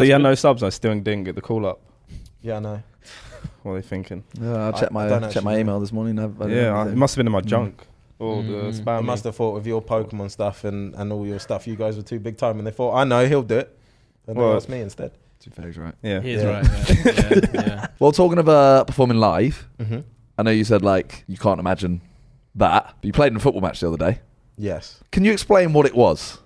So you had no subs. I still didn't get the call up. Yeah, I know. What are they thinking? Yeah, I checked my email this morning. It must have been in my junk. Or the spam. I must have thought with your Pokemon stuff and all your stuff, you guys were too big time, and they thought, I know, he'll do it. And they asked me instead. To be fair, he's right. Yeah, he is right. Yeah. Well, talking of performing live, I know you said like you can't imagine that, but you played in a football match the other day. Yes. Can you explain what it was?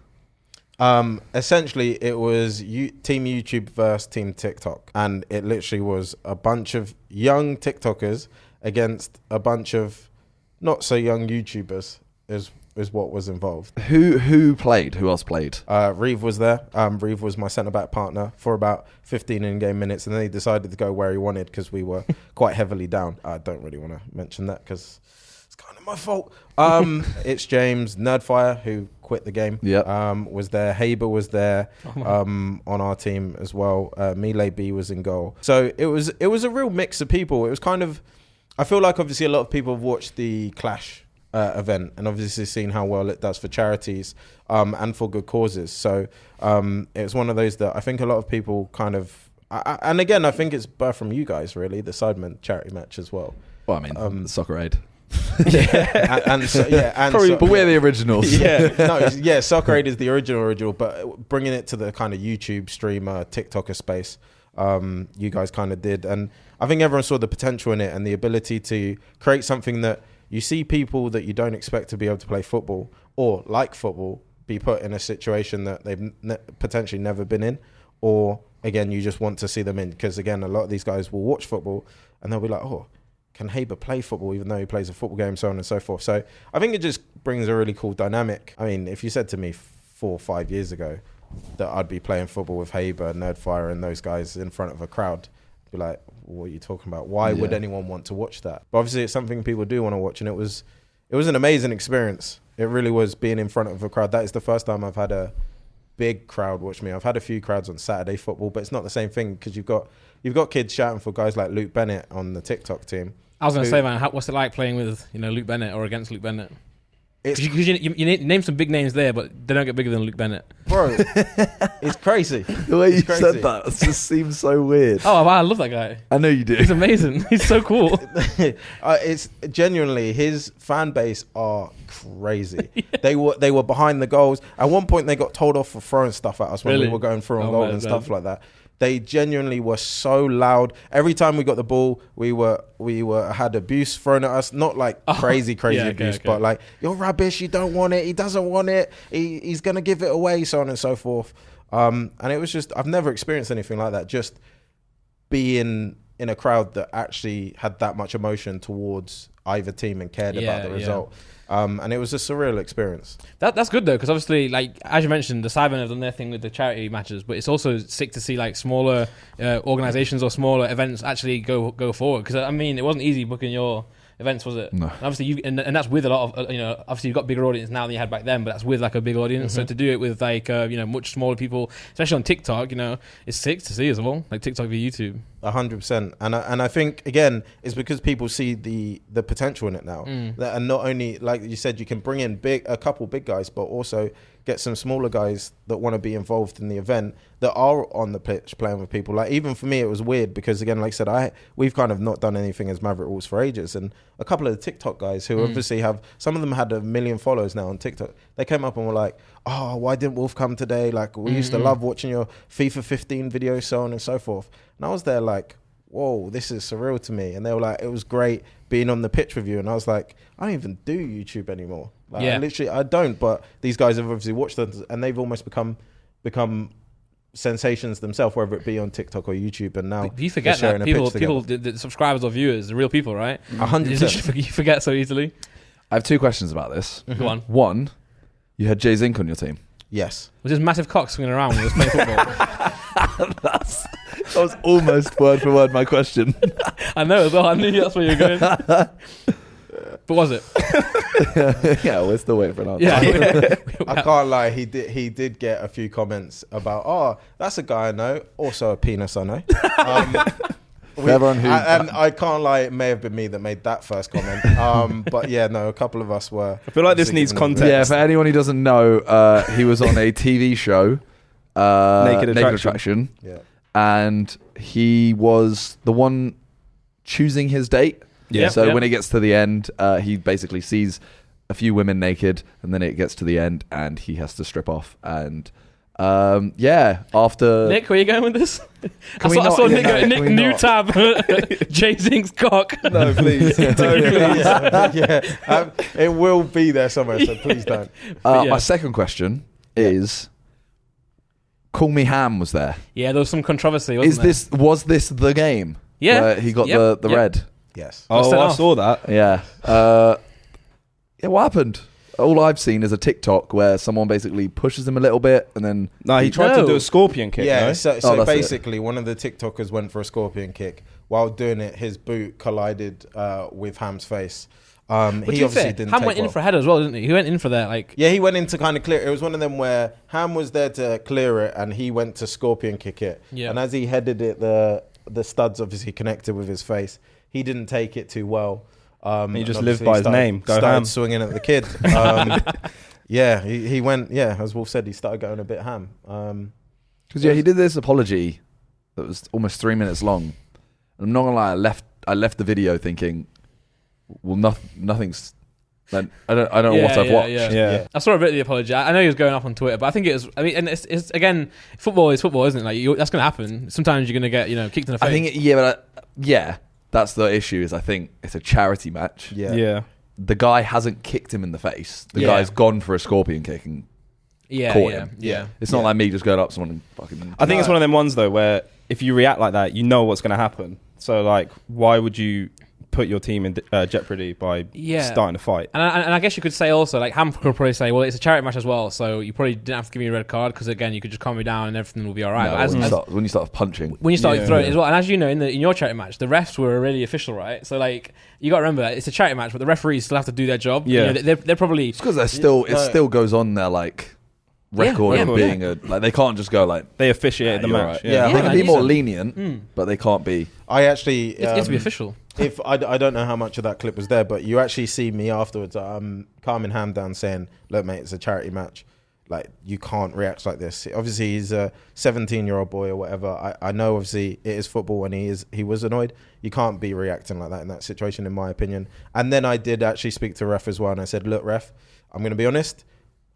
Essentially, it was Team YouTube versus Team TikTok, and it literally was a bunch of young TikTokers against a bunch of not so young YouTubers. Is what was involved. Who played? Who else played? Reeve was there. Reeve was my centre back partner for about 15 in-game minutes, and then he decided to go where he wanted because we were quite heavily down. I don't really want to mention that because it's kind of my fault. It's James Nerdfire who quit the game. Was there. Haber was there on our team as well. Melee B was in goal. So it was a real mix of people. It was kind of, I feel like obviously a lot of people have watched the Clash event and obviously seen how well it does for charities and for good causes. So it's one of those that I think a lot of people kind of, and again, I think it's birthed from you guys really, the Sidemen charity match as well. Well, I mean, Soccer Aid. But we're the originals. Soccer Aid is the original, but bringing it to the kind of YouTube streamer, TikToker space, you guys kind of did, and I think everyone saw the potential in it and the ability to create something that you see people that you don't expect to be able to play football or like football be put in a situation that they've potentially never been in, or again, you just want to see them in, because again, a lot of these guys will watch football and they'll be like, oh, can Haber play football even though he plays a football game, so on and so forth. So I think it just brings a really cool dynamic. I mean, if you said to me 4 or 5 years ago that I'd be playing football with Haber, Nerdfire and those guys in front of a crowd, I'd be like, what are you talking about? Why would anyone want to watch that? But obviously it's something people do want to watch, and it was an amazing experience. It really was, being in front of a crowd. That is the first time I've had a big crowd watch me. I've had a few crowds on Saturday football, but it's not the same thing because you've got kids shouting for guys like Luke Bennett on the TikTok team. I was going to say, man, what's it like playing with Luke Bennett or against Luke Bennett? You name some big names there, but they don't get bigger than Luke Bennett. Bro, it's crazy. The way you said that just seems so weird. Oh, wow, I love that guy. I know you do. He's amazing. He's so cool. It's genuinely, his fan base are crazy. They were behind the goals. At one point, they got told off for throwing stuff at us when we were going through on goal and stuff like that. They genuinely were so loud. Every time we got the ball, we had abuse thrown at us. Not like crazy abuse, but like, you're rubbish, you don't want it, he doesn't want it, he's going to give it away, so on and so forth. And it was just, I've never experienced anything like that. Just being in a crowd that actually had that much emotion towards either team and cared about the result. And it was a surreal experience. That's good though, because obviously, like as you mentioned, the Sidemen have done their thing with the charity matches, but it's also sick to see like smaller organisations or smaller events actually go forward. Because I mean, it wasn't easy booking your events, was it? No. And obviously, and that's with a lot of obviously you've got bigger audience now than you had back then, but that's with like a big audience. So to do it with like much smaller people, especially on TikTok, it's sick to see as well. Like TikTok via YouTube. 100%, and I think again it's because people see the potential in it now, and not only like you said, you can bring in a couple big guys, but also get some smaller guys that want to be involved in the event that are on the pitch playing with people. Like even for me, it was weird because again, like I said, we've kind of not done anything as Maverick Wolves for ages, and a couple of the TikTok guys who obviously some of them had 1 million followers now on TikTok. They came up and were like, "Oh, why didn't Wolf come today? Like we used to love watching your FIFA 15 videos, so on and so forth." And I was there like, whoa, this is surreal to me. And they were like, it was great being on the pitch with you. And I was like, I don't even do YouTube anymore. Like, I don't. But these guys have obviously watched them, and they've almost become sensations themselves, whether it be on TikTok or YouTube. And now you forget that people, the subscribers or viewers are real people, right? 100%. You forget so easily. I have 2 questions about this. Go on. One, you had Jay Zink on your team. Yes. Was his massive cock swinging around when he was playing football? That was almost word for word my question. I know as well. I knew that's where you were going. But was it? Yeah, we're still waiting for an answer. Yeah. I can't lie. He did get a few comments about, oh, that's a guy I know, also a penis I know. And I can't lie, it may have been me that made that first comment. But yeah, no, a couple of us were. I feel like this needs context. Yeah, for anyone who doesn't know, he was on a TV show Naked Attraction. Yeah. And he was the one choosing his date. Yeah. So Yeah. when it gets to the end, he basically sees a few women naked, and then it gets to the end, and he has to strip off. And after Nick, where are you going with this? I we saw, not- I saw Nick, yeah, Nick can we new not? tab. Jay-Z's cock. No, please. It will be there somewhere, so please don't. Yeah. my second question is, Call Me Ham was there. Yeah, there was some controversy, wasn't there? Was this the game? Yeah. Where he got Yep. the Yep. red. Yes. Oh, sent I off. saw that. Yeah. What happened? All I've seen is a TikTok where someone basically pushes him a little bit, and then No, he tried to No. do a scorpion kick. Yeah, no? so that's it. basically, one of the TikTokers went for a scorpion kick. While doing it, his boot collided with Ham's face. He But to be obviously fair, didn't Ham take went in well. for a header as well, didn't he? He went in for that, like... Yeah, he went in to kind of clear it. It was one of them where Ham was there to clear it, and he went to scorpion kick it. Yeah. And as he headed it, the studs obviously connected with his face. He didn't take it too well. He just and lived obviously by his started- name. Go started Ham. swinging at the kid. Yeah, he went. Yeah, as Wolf said, he started going a bit ham. because he did this apology that was almost 3 minutes long. And I'm not gonna lie, I left the video thinking, well, nothing's. Like, I don't know what I've watched. Yeah. I saw a bit of the apology. I know he was going off on Twitter, but I think it was... I mean, and it's again, football is football, isn't it? Like, that's going to happen. Sometimes you're going to get, kicked in the face. I think that's the issue. Is I think it's a charity match. Yeah. The guy hasn't kicked him in the face. The Yeah. guy's gone for a scorpion kick, and yeah, caught yeah, him. yeah. it's not Yeah. like me just going up to someone and fucking. I think it's one of them ones though where if you react like that, you know what's going to happen. So like, why would you put your team in jeopardy by starting a fight? And I guess you could say also, like, Ham could probably say, well, it's a charity match as well, so you probably didn't have to give me a red card because, again, you could just calm me down and everything will be all right. No, But when you start punching. when you start Yeah. throwing it as well, and as you know, in your charity match, the refs were really official, right? So, like, you got to remember, it's a charity match, but the referees still have to do their job. Yeah. They're probably... It's because it still goes on their like record Yeah, of yeah. being like they can't just go like They officiated the you're match. right. Yeah. They Yeah, can be man, more yeah. lenient, but they can't be. I actually. It's to be official. If I don't know how much of that clip was there, but you actually see me afterwards calming Ham down saying, look mate, it's a charity match, like you can't react like this. Obviously he's a 17-year-old boy or whatever. I know obviously it is football and he was annoyed. You can't be reacting like that in that situation, in my opinion. And then I did actually speak to ref as well, and I said, look ref, I'm going to be honest,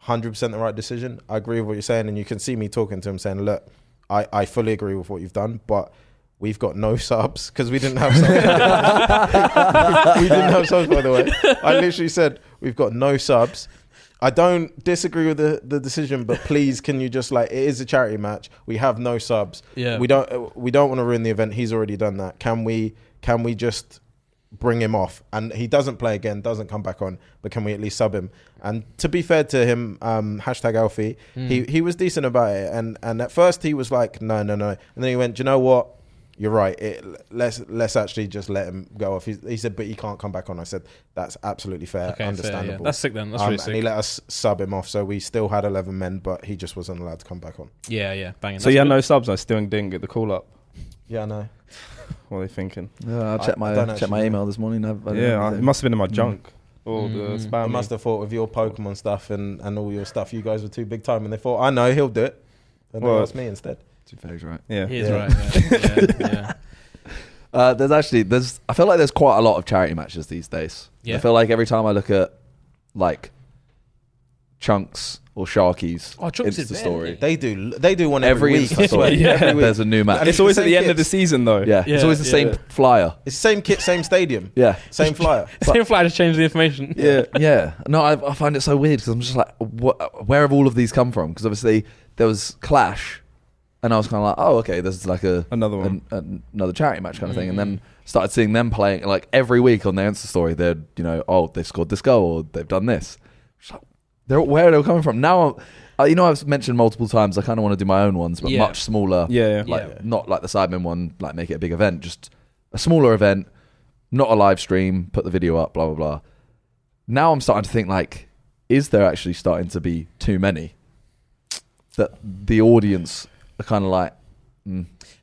100% the right decision. I agree with what you're saying, and you can see me talking to him saying, look, I fully agree with what you've done, but we've got no subs because we didn't have subs. We didn't have subs, by the way. I literally said, we've got no subs. I don't disagree with the decision, but please, can you just it is a charity match. We have no subs. Yeah. We don't want to ruin the event. He's already done that. Can we just bring him off? And he doesn't play again, doesn't come back on, but can we at least sub him? And to be fair to him, hashtag Alfie, he was decent about it. And at first he was like, no. And then he went, do you know what? You're right. Let's actually just let him go off. He said, but he can't come back on. I said, that's absolutely fair, Okay, understandable. fair, yeah. That's sick then. That's really And sick. he let us sub him off, so we still had 11 men, but he just wasn't allowed to come back on. Yeah, banging. So you had no subs. I still didn't get the call up. Yeah, I know. What are they thinking? Yeah, I checked I don't my actually email this morning. It must have been in my junk or the I spam. must have thought with your Pokemon stuff and all your stuff, you guys were too big time, and they thought, I know, he'll do it. And they Well, asked me instead. Two fags, right? Yeah. He is Yeah. right. Yeah. I feel like there's quite a lot of charity matches these days. Yeah. I feel like every time I look at like Chunks or Sharkies Oh, Chunks is Insta bad, story, isn't They do one every week. Insta story, Yeah. Every week. there's a new match. And It's always the at the same end of the kids. season though. Yeah, it's always the same flyer. It's the same kit, same stadium, Yeah, same flyer. Same fly, just change the information. Yeah. yeah. No, I find it so weird because I'm just like, where have all of these come from? Because obviously there was Clash, and I was kind of like, oh, okay, this is like Another one. another charity match kind of thing, and then started seeing them playing like every week on their Insta story. They're they've scored this goal or they've done this. Just like, where are they coming from now? I've mentioned multiple times I kind of want to do my own ones, but Yeah. much smaller. Yeah. Like not like the Sidemen one, like make it a big event, just a smaller event, not a live stream, put the video up, blah blah blah. Now I'm starting to think like, is there actually starting to be too many that the audience are kind of like,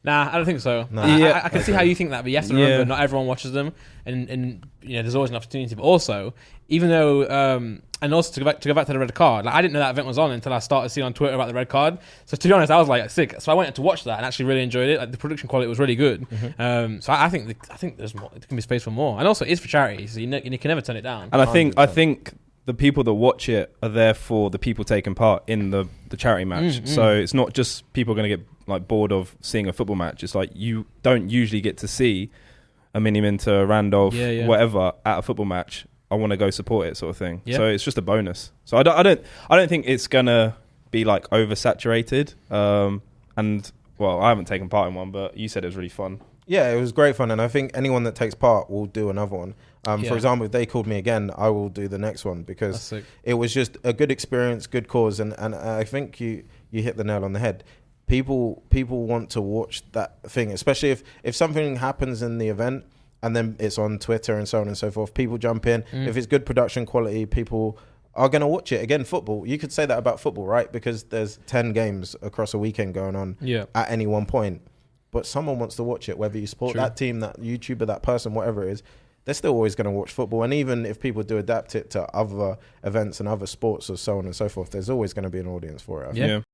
Nah, I don't think so. Nah. Yeah. I can see how you think that, but you have to remember Yeah. not everyone watches them, and there's always an opportunity. But also, even though And also to go back to the red card, like, I didn't know that event was on until I started seeing on Twitter about the red card. So to be honest, I was like sick. So I went to watch that and actually really enjoyed it. Like, the production quality was really good. So I think there's more. There can be space for more, and also it's for charity, so you can never turn it down. And I think the people that watch it are there for the people taking part in the charity match. So it's not just people going to get like bored of seeing a football match. It's like you don't usually get to see a Mini Minter, Randolph, whatever at a football match. I want to go support it, sort of thing. So it's just a bonus. So I don't think it's gonna be like oversaturated. And well, I haven't taken part in one, but you said it was really fun. Yeah, it was great fun, and I think anyone that takes part will do another one. For example, if they called me again, I will do the next one because it was just a good experience, good cause, and I think you hit the nail on the head. People want to watch that thing, especially if something happens in the event. And then it's on Twitter and so on and so forth. People jump in. If it's good production quality, people are going to watch it. Again, football. You could say that about football, right? Because there's 10 games across a weekend going on at any one point. But someone wants to watch it, whether you support that team, that YouTuber, that person, whatever it is. They're still always going to watch football. And even if people do adapt it to other events and other sports or so on and so forth, there's always going to be an audience for it. I think.